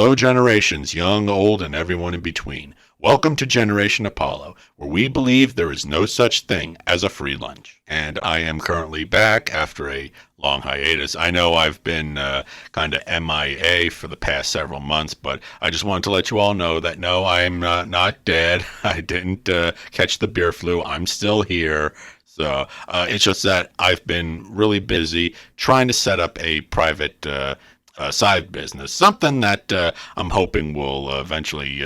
Hello, generations, young, old, and everyone in between. Welcome to Generation Apollo, where we believe there is no such thing as a free lunch. And I am currently back after a long hiatus. I know I've been kind of MIA for the past several months, but I just wanted to let you all know that no, I'm not dead. I didn't catch the beer flu. I'm still here. So it's just that I've been really busy trying to set up a private side business, something that I'm hoping will eventually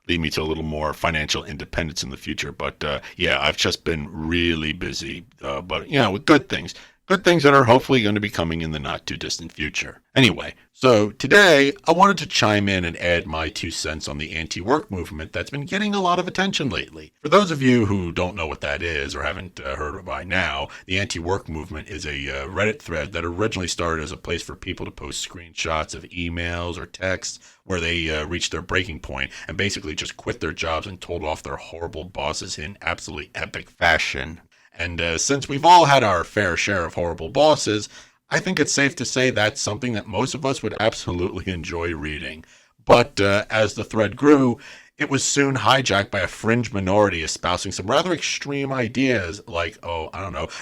lead me to a little more financial independence in the future. But yeah, I've just been really busy, but with good things. Good things that are hopefully going to be coming in the not too distant future. Anyway, so today I wanted to chime in and add my 2 cents on the anti-work movement that's been getting a lot of attention lately. For those of you who don't know what that is or haven't heard of it by now, the anti-work movement is a Reddit thread that originally started as a place for people to post screenshots of emails or texts where they reached their breaking point and basically just quit their jobs and told off their horrible bosses in absolutely epic fashion. And since we've all had our fair share of horrible bosses, I think it's safe to say that's something that most of us would absolutely enjoy reading. But as the thread grew, it was soon hijacked by a fringe minority espousing some rather extreme ideas like,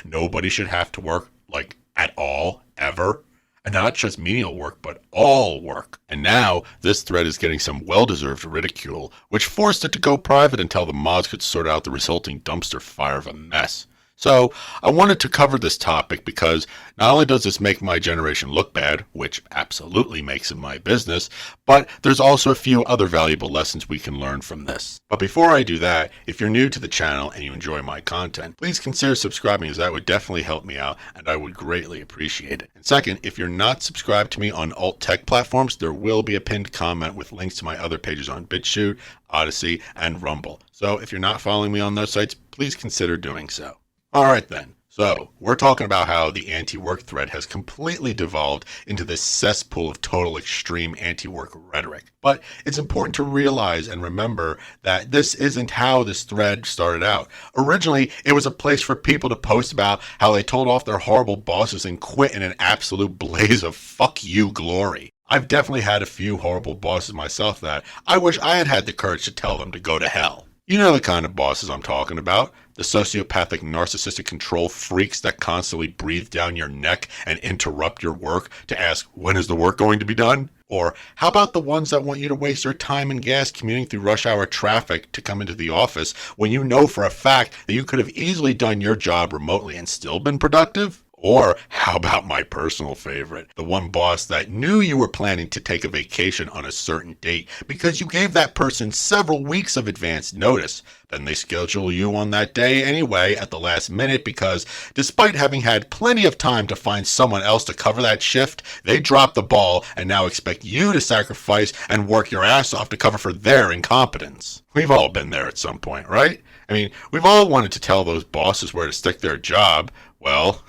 nobody should have to work, like, at all, ever. And not just menial work, but all work. And now, this thread is getting some well-deserved ridicule, which forced it to go private until the mods could sort out the resulting dumpster fire of a mess. So, I wanted to cover this topic because not only does this make my generation look bad, which absolutely makes it my business, but there's also a few other valuable lessons we can learn from this. But before I do that, if you're new to the channel and you enjoy my content, please consider subscribing as that would definitely help me out and I would greatly appreciate it. And second, if you're not subscribed to me on alt tech platforms, there will be a pinned comment with links to my other pages on BitChute, Odyssey, and Rumble. So if you're not following me on those sites, please consider doing so. All right then, so we're talking about how the anti-work thread has completely devolved into this cesspool of total extreme anti-work rhetoric. But it's important to realize and remember that this isn't how this thread started out. Originally, it was a place for people to post about how they told off their horrible bosses and quit in an absolute blaze of fuck you glory. I've definitely had a few horrible bosses myself that I wish I had had the courage to tell them to go to hell. You know the kind of bosses I'm talking about. The sociopathic, narcissistic control freaks that constantly breathe down your neck and interrupt your work to ask, when is the work going to be done? Or how about the ones that want you to waste your time and gas commuting through rush hour traffic to come into the office when you know for a fact that you could have easily done your job remotely and still been productive? Or how about my personal favorite, the one boss that knew you were planning to take a vacation on a certain date because you gave that person several weeks of advance notice. Then they schedule you on that day anyway at the last minute because despite having had plenty of time to find someone else to cover that shift, they drop the ball and now expect you to sacrifice and work your ass off to cover for their incompetence. We've all been there at some point, right? I mean, we've all wanted to tell those bosses where to stick their job. Well,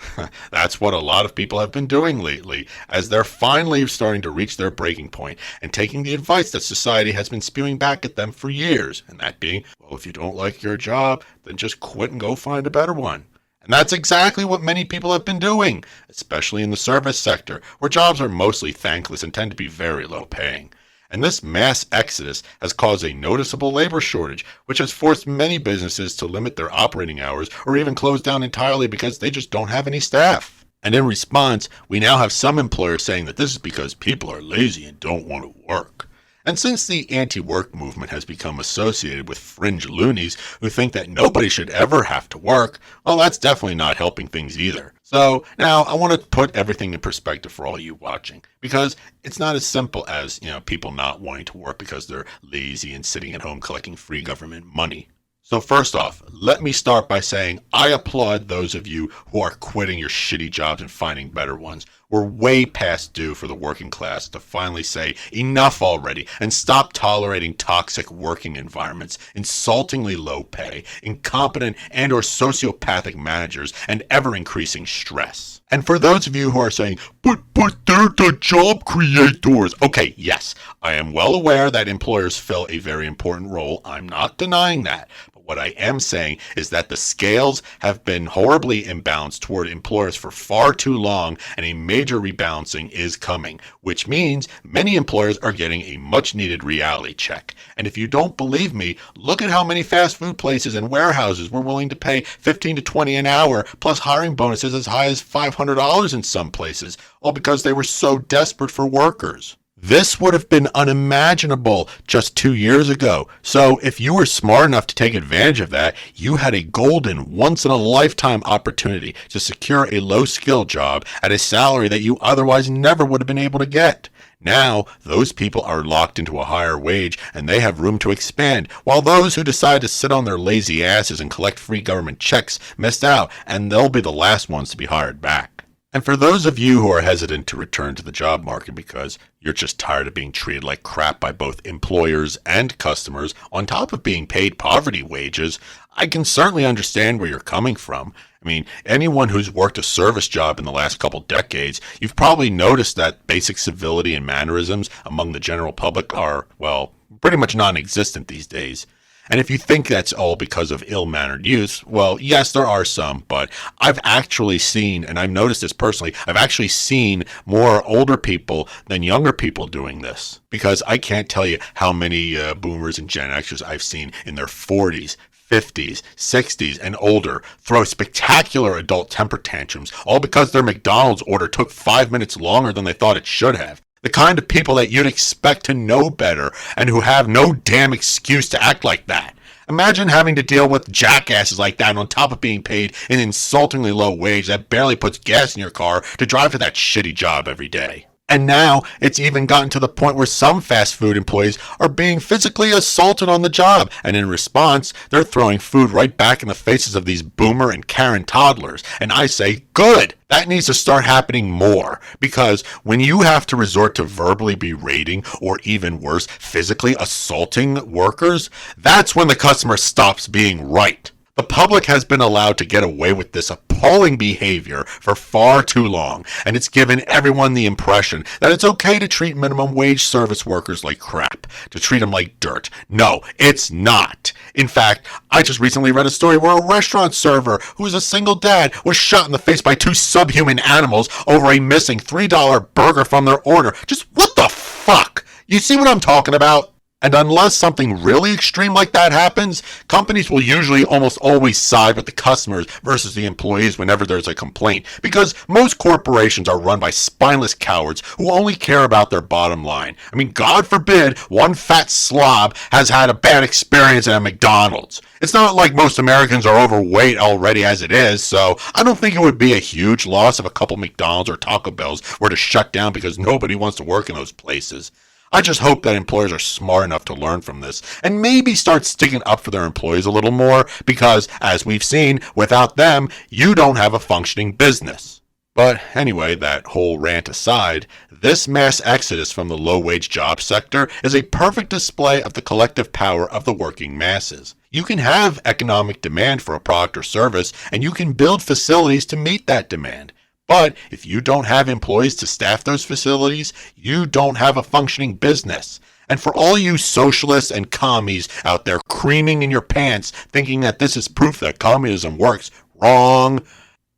that's what a lot of people have been doing lately, as they're finally starting to reach their breaking point and taking the advice that society has been spewing back at them for years, and that being, well, if you don't like your job, then just quit and go find a better one. And that's exactly what many people have been doing, especially in the service sector, where jobs are mostly thankless and tend to be very low paying. And this mass exodus has caused a noticeable labor shortage, which has forced many businesses to limit their operating hours or even close down entirely because they just don't have any staff. And in response, we now have some employers saying that this is because people are lazy and don't want to work. And since the anti-work movement has become associated with fringe loonies who think that nobody should ever have to work, well, that's definitely not helping things either. So now I want to put everything in perspective for all you watching, because it's not as simple as, people not wanting to work because they're lazy and sitting at home collecting free government money. So first off, let me start by saying I applaud those of you who are quitting your shitty jobs and finding better ones. We're way past due for the working class to finally say enough already and stop tolerating toxic working environments, insultingly low pay, incompetent and or sociopathic managers, and ever-increasing stress. And for those of you who are saying, but they're the job creators. Okay, yes, I am well aware that employers fill a very important role. I'm not denying that. What I am saying is that the scales have been horribly imbalanced toward employers for far too long, and a major rebalancing is coming, which means many employers are getting a much needed reality check. And if you don't believe me, look at how many fast food places and warehouses were willing to pay $15 to $20 an hour, plus hiring bonuses as high as $500 in some places, all because they were so desperate for workers. This would have been unimaginable just 2 years ago. So if you were smart enough to take advantage of that, you had a golden, once-in-a-lifetime opportunity to secure a low-skill job at a salary that you otherwise never would have been able to get. Now, those people are locked into a higher wage and they have room to expand, while those who decide to sit on their lazy asses and collect free government checks missed out, and they'll be the last ones to be hired back. And for those of you who are hesitant to return to the job market because you're just tired of being treated like crap by both employers and customers, on top of being paid poverty wages, I can certainly understand where you're coming from. I mean, anyone who's worked a service job in the last couple decades, you've probably noticed that basic civility and mannerisms among the general public are, well, pretty much non-existent these days. And if you think that's all because of ill-mannered youth, well, yes, there are some, but I've actually seen, and I've noticed this personally, I've actually seen more older people than younger people doing this. Because I can't tell you how many boomers and Gen Xers I've seen in their 40s, 50s, 60s, and older throw spectacular adult temper tantrums, all because their McDonald's order took 5 minutes longer than they thought it should have. The kind of people that you'd expect to know better and who have no damn excuse to act like that. Imagine having to deal with jackasses like that on top of being paid an insultingly low wage that barely puts gas in your car to drive to that shitty job every day. And now it's even gotten to the point where some fast food employees are being physically assaulted on the job, and in response, they're throwing food right back in the faces of these boomer and Karen toddlers. And I say, good! That needs to start happening more, because when you have to resort to verbally berating or even worse, physically assaulting workers, that's when the customer stops being right. The public has been allowed to get away with this appalling behavior for far too long, and it's given everyone the impression that it's okay to treat minimum wage service workers like crap, to treat them like dirt. No, it's not. In fact, I just recently read a story where a restaurant server who is a single dad was shot in the face by two subhuman animals over a missing $3 burger from their order. Just what the fuck? You see what I'm talking about? And unless something really extreme like that happens, companies will usually almost always side with the customers versus the employees whenever there's a complaint, because most corporations are run by spineless cowards who only care about their bottom line. I mean, God forbid one fat slob has had a bad experience at a McDonald's. It's not like most Americans are overweight already as it is, so I don't think it would be a huge loss if a couple McDonald's or Taco Bells were to shut down because nobody wants to work in those places. I just hope that employers are smart enough to learn from this and maybe start sticking up for their employees a little more because, as we've seen, without them, you don't have a functioning business. But anyway, that whole rant aside, this mass exodus from the low-wage job sector is a perfect display of the collective power of the working masses. You can have economic demand for a product or service, and you can build facilities to meet that demand. But if you don't have employees to staff those facilities, you don't have a functioning business. And for all you socialists and commies out there creaming in your pants thinking that this is proof that communism works, wrong.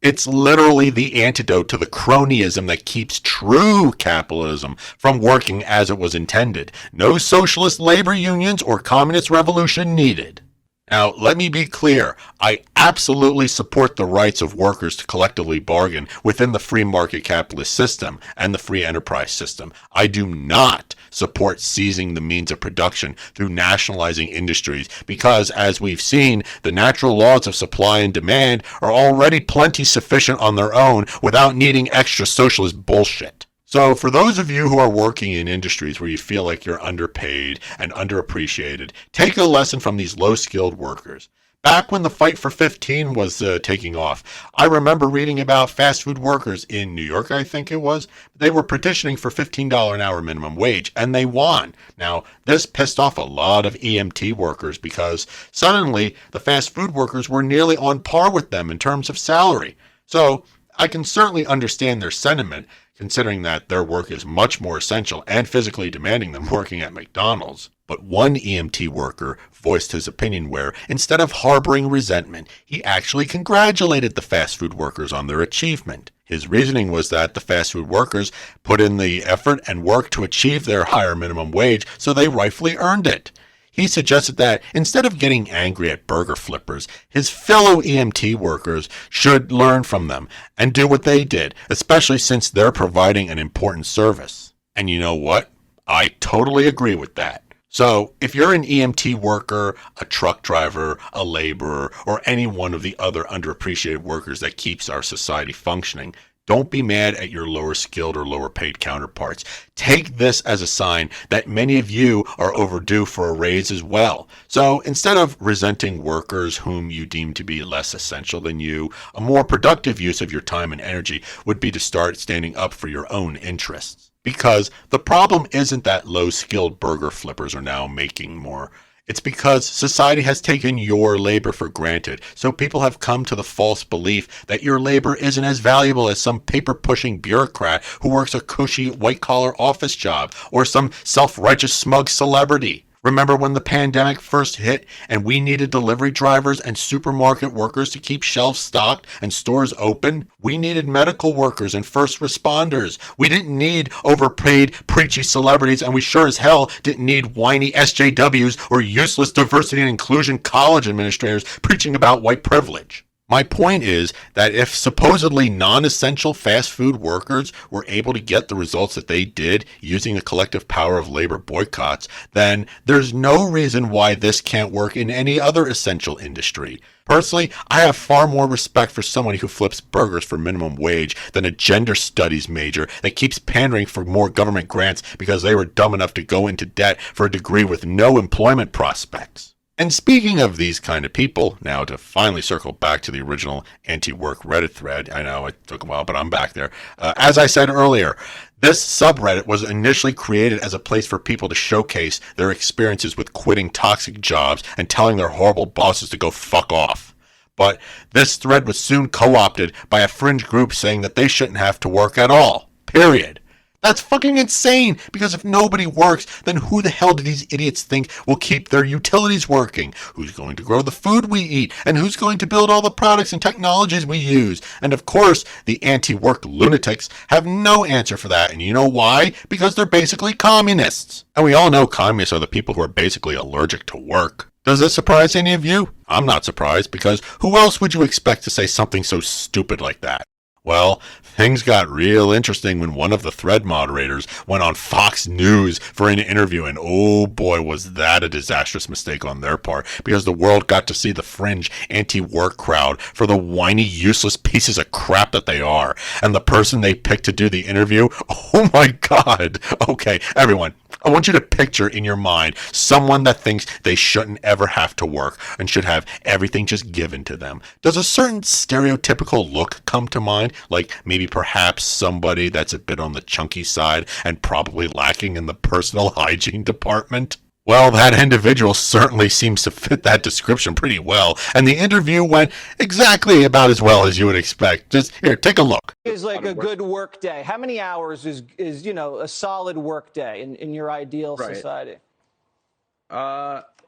It's literally the antidote to the cronyism that keeps true capitalism from working as it was intended. No socialist labor unions or communist revolution needed. Now, let me be clear. I absolutely support the rights of workers to collectively bargain within the free market capitalist system and the free enterprise system. I do not support seizing the means of production through nationalizing industries because, as we've seen, the natural laws of supply and demand are already plenty sufficient on their own without needing extra socialist bullshit. So for those of you who are working in industries where you feel like you're underpaid and underappreciated, take a lesson from these low-skilled workers. Back when the fight for 15 was taking off, I remember reading about fast food workers in New York, I think it was. They were petitioning for $15 an hour minimum wage, and they won. Now, this pissed off a lot of EMT workers because suddenly the fast food workers were nearly on par with them in terms of salary. So I can certainly understand their sentiment, considering that their work is much more essential and physically demanding than working at McDonald's. But one EMT worker voiced his opinion where, instead of harboring resentment, he actually congratulated the fast food workers on their achievement. His reasoning was that the fast food workers put in the effort and work to achieve their higher minimum wage, so they rightfully earned it. He suggested that instead of getting angry at burger flippers, his fellow EMT workers should learn from them and do what they did, especially since they're providing an important service. And you know what? I totally agree with that. So, if you're an EMT worker, a truck driver, a laborer, or any one of the other underappreciated workers that keeps our society functioning, don't be mad at your lower skilled or lower paid counterparts. Take this as a sign that many of you are overdue for a raise as well. So instead of resenting workers whom you deem to be less essential than you, a more productive use of your time and energy would be to start standing up for your own interests. Because the problem isn't that low-skilled burger flippers are now making more. It's because society has taken your labor for granted, so people have come to the false belief that your labor isn't as valuable as some paper-pushing bureaucrat who works a cushy white-collar office job, or some self-righteous smug celebrity. Remember when the pandemic first hit and we needed delivery drivers and supermarket workers to keep shelves stocked and stores open? We needed medical workers and first responders. We didn't need overpaid, preachy celebrities, and we sure as hell didn't need whiny SJWs or useless diversity and inclusion college administrators preaching about white privilege. My point is that if supposedly non-essential fast food workers were able to get the results that they did using the collective power of labor boycotts, then there's no reason why this can't work in any other essential industry. Personally, I have far more respect for someone who flips burgers for minimum wage than a gender studies major that keeps pandering for more government grants because they were dumb enough to go into debt for a degree with no employment prospects. And speaking of these kind of people, now to finally circle back to the original anti-work Reddit thread, I know it took a while, but I'm back there. As I said earlier, this subreddit was initially created as a place for people to showcase their experiences with quitting toxic jobs and telling their horrible bosses to go fuck off. But this thread was soon co-opted by a fringe group saying that they shouldn't have to work at all. Period. That's fucking insane, because if nobody works, then who the hell do these idiots think will keep their utilities working? Who's going to grow the food we eat? And who's going to build all the products and technologies we use? And of course, the anti-work lunatics have no answer for that. And you know why? Because they're basically communists. And we all know communists are the people who are basically allergic to work. Does this surprise any of you? I'm not surprised, because who else would you expect to say something so stupid like that? Well, things got real interesting when one of the thread moderators went on Fox News for an interview, and oh boy, was that a disastrous mistake on their part, because the world got to see the fringe anti-work crowd for the whiny, useless pieces of crap that they are. And the person they picked to do the interview, oh my god. Okay, everyone, I want you to picture in your mind someone that thinks they shouldn't ever have to work and should have everything just given to them. Does a certain stereotypical look come to mind? Like maybe perhaps somebody that's a bit on the chunky side and probably lacking in the personal hygiene department? Well, that individual certainly seems to fit that description pretty well, and the interview went exactly about as well as you would expect. Just here, take a look. Is like a good work day. How many hours is a solid work day in your ideal society?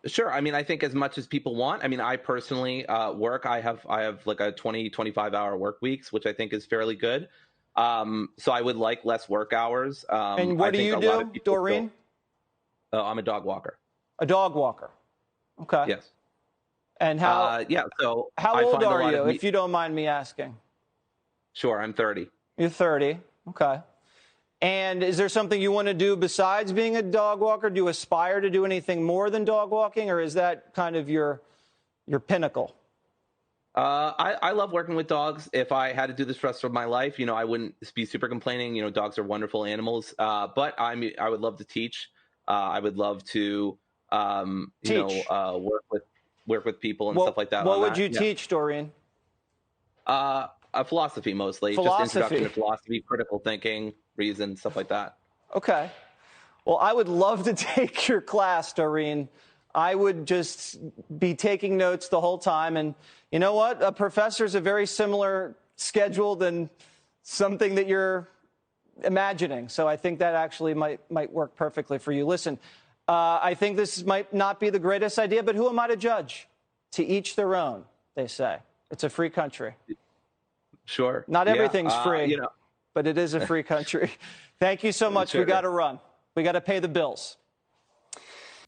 Sure. I mean, I think as much as people want. I mean, I personally work. I have like a 25 hour work weeks, which I think is fairly good. So I would like less work hours. And what do you do, Doreen? I'm a dog walker. A dog walker. Okay. Yes. And how? So how old are you, if you don't mind me asking? Sure, I'm 30. You're 30. Okay. And is there something you want to do besides being a dog walker? Do you aspire to do anything more than dog walking, or is that kind of your pinnacle? I love working with dogs. If I had to do this for the rest of my life, I wouldn't be super complaining. Dogs are wonderful animals. But I would love to teach. I would love to, work with people and stuff like that. What would you teach, Doreen? Philosophy mostly. Philosophy. Just introduction to philosophy, critical thinking, reason, stuff like that. Okay. Well, I would love to take your class, Doreen. I would just be taking notes the whole time. And you know what? A professor's a very similar schedule than something that you're imagining. So I think that actually might work perfectly for you. Listen, I think this might not be the greatest idea, but who am I to judge? To each their own, they say. It's a free country. Sure. Not everything's free, You know, but it is a free country. Thank you so much. Sure. We got to run. We got to pay the bills.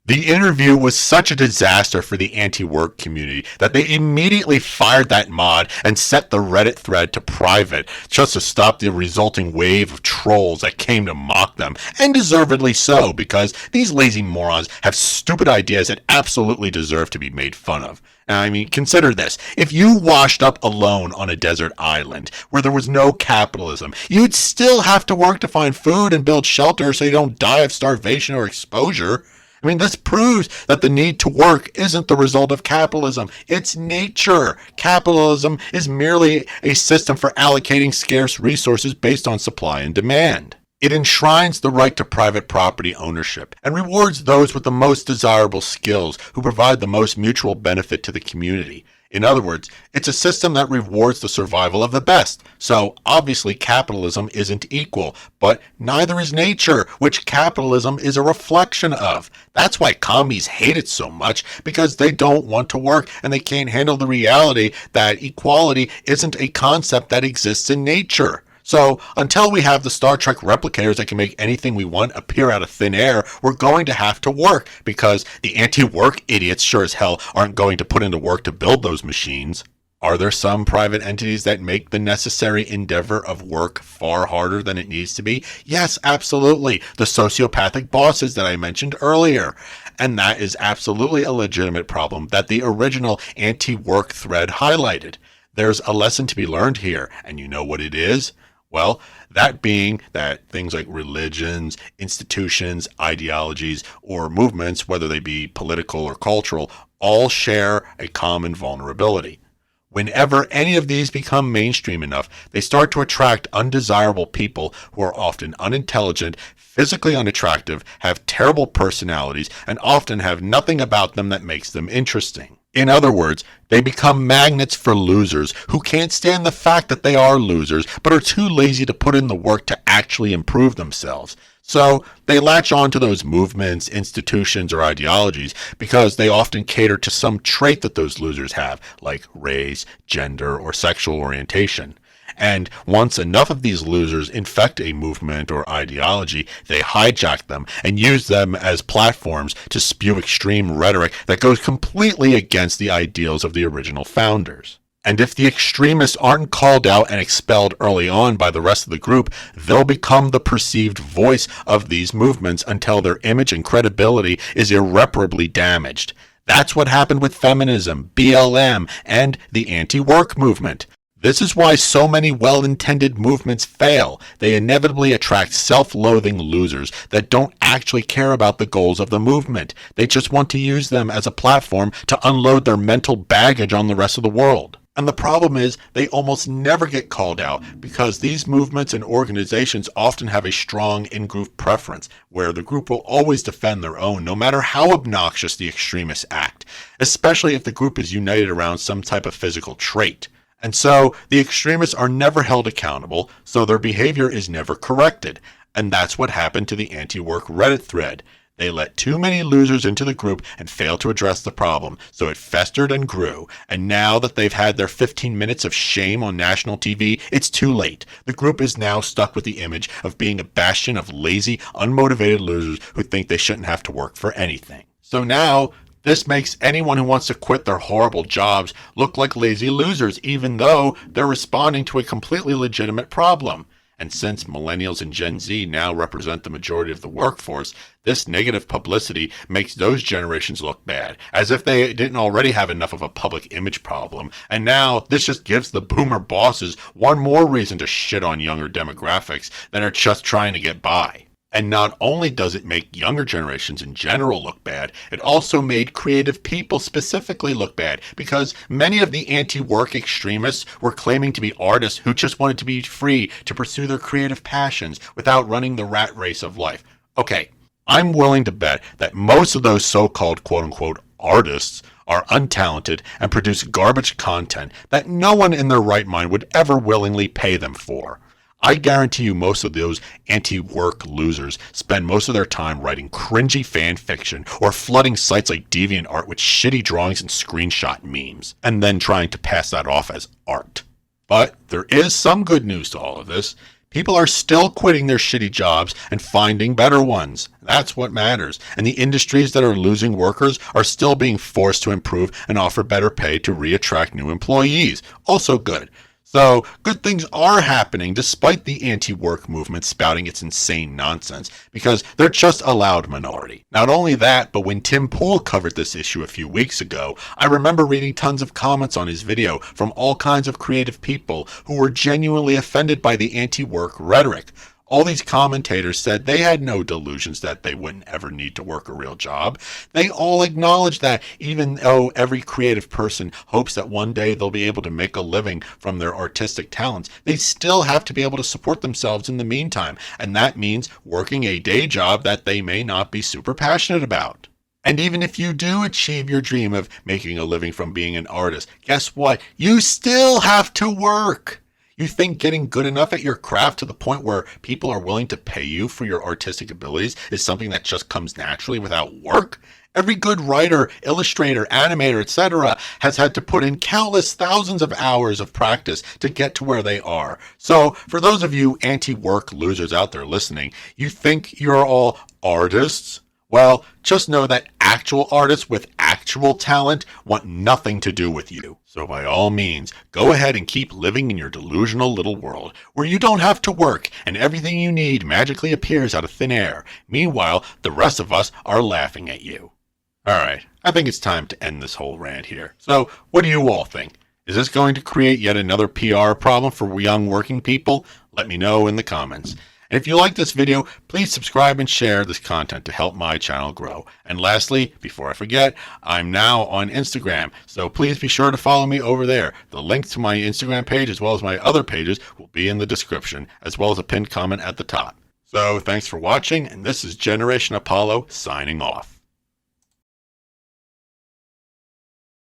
The interview was such a disaster for the anti-work community that they immediately fired that mod and set the Reddit thread to private just to stop the resulting wave of trolls that came to mock them, and deservedly so, because these lazy morons have stupid ideas that absolutely deserve to be made fun of. I mean, consider this. If you washed up alone on a desert island where there was no capitalism, you'd still have to work to find food and build shelter so you don't die of starvation or exposure. I mean, this proves that the need to work isn't the result of capitalism. It's nature. Capitalism is merely a system for allocating scarce resources based on supply and demand. It enshrines the right to private property ownership and rewards those with the most desirable skills who provide the most mutual benefit to the community. In other words, it's a system that rewards the survival of the best. So, obviously, capitalism isn't equal, but neither is nature, which capitalism is a reflection of. That's why commies hate it so much, because they don't want to work and they can't handle the reality that equality isn't a concept that exists in nature. So, until we have the Star Trek replicators that can make anything we want appear out of thin air, we're going to have to work, because the anti-work idiots sure as hell aren't going to put into work to build those machines. Are there some private entities that make the necessary endeavor of work far harder than it needs to be? Yes, absolutely. The sociopathic bosses that I mentioned earlier. And that is absolutely a legitimate problem that the original anti-work thread highlighted. There's a lesson to be learned here, and you know what it is? Well, that being that things like religions, institutions, ideologies, or movements, whether they be political or cultural, all share a common vulnerability. Whenever any of these become mainstream enough, they start to attract undesirable people who are often unintelligent, physically unattractive, have terrible personalities, and often have nothing about them that makes them interesting. In other words, they become magnets for losers who can't stand the fact that they are losers, but are too lazy to put in the work to actually improve themselves. So they latch on to those movements, institutions, or ideologies because they often cater to some trait that those losers have, like race, gender, or sexual orientation. And once enough of these losers infect a movement or ideology, they hijack them and use them as platforms to spew extreme rhetoric that goes completely against the ideals of the original founders. And if the extremists aren't called out and expelled early on by the rest of the group, they'll become the perceived voice of these movements until their image and credibility is irreparably damaged. That's what happened with feminism, BLM, and the anti-work movement. This is why so many well-intended movements fail. They inevitably attract self-loathing losers that don't actually care about the goals of the movement. They just want to use them as a platform to unload their mental baggage on the rest of the world. And the problem is, they almost never get called out because these movements and organizations often have a strong in-group preference, where the group will always defend their own, no matter how obnoxious the extremists act, especially if the group is united around some type of physical trait. And so, the extremists are never held accountable, so their behavior is never corrected. And that's what happened to the anti-work Reddit thread. They let too many losers into the group and failed to address the problem, so it festered and grew. And now that they've had their 15 minutes of shame on national TV, it's too late. The group is now stuck with the image of being a bastion of lazy, unmotivated losers who think they shouldn't have to work for anything. So now, this makes anyone who wants to quit their horrible jobs look like lazy losers, even though they're responding to a completely legitimate problem. And since millennials and Gen Z now represent the majority of the workforce, this negative publicity makes those generations look bad, as if they didn't already have enough of a public image problem. And now this just gives the boomer bosses one more reason to shit on younger demographics that are just trying to get by. And not only does it make younger generations in general look bad, it also made creative people specifically look bad, because many of the anti-work extremists were claiming to be artists who just wanted to be free to pursue their creative passions without running the rat race of life. Okay, I'm willing to bet that most of those so-called quote-unquote artists are untalented and produce garbage content that no one in their right mind would ever willingly pay them for. I guarantee you most of those anti-work losers spend most of their time writing cringy fan fiction or flooding sites like DeviantArt with shitty drawings and screenshot memes, and then trying to pass that off as art. But there is some good news to all of this. People are still quitting their shitty jobs and finding better ones. That's what matters. And the industries that are losing workers are still being forced to improve and offer better pay to reattract new employees. Also good. So, good things are happening despite the anti-work movement spouting its insane nonsense, because they're just a loud minority. Not only that, but when Tim Pool covered this issue a few weeks ago, I remember reading tons of comments on his video from all kinds of creative people who were genuinely offended by the anti-work rhetoric. All these commentators said they had no delusions that they wouldn't ever need to work a real job. They all acknowledged that even though every creative person hopes that one day they'll be able to make a living from their artistic talents, they still have to be able to support themselves in the meantime, and that means working a day job that they may not be super passionate about. And even if you do achieve your dream of making a living from being an artist, guess what? You still have to work. You think getting good enough at your craft to the point where people are willing to pay you for your artistic abilities is something that just comes naturally without work? Every good writer, illustrator, animator, etc. has had to put in countless thousands of hours of practice to get to where they are. So, for those of you anti-work losers out there listening, you think you're all artists? Well, just know that actual artists with actual talent want nothing to do with you. So by all means, go ahead and keep living in your delusional little world where you don't have to work and everything you need magically appears out of thin air. Meanwhile, the rest of us are laughing at you. Alright, I think it's time to end this whole rant here. So, what do you all think? Is this going to create yet another PR problem for young working people? Let me know in the comments. And if you like this video, please subscribe and share this content to help my channel grow. And lastly, before I forget, I'm now on Instagram, so please be sure to follow me over there. The link to my Instagram page as well as my other pages will be in the description, as well as a pinned comment at the top. So thanks for watching, and this is Generation Apollo signing off.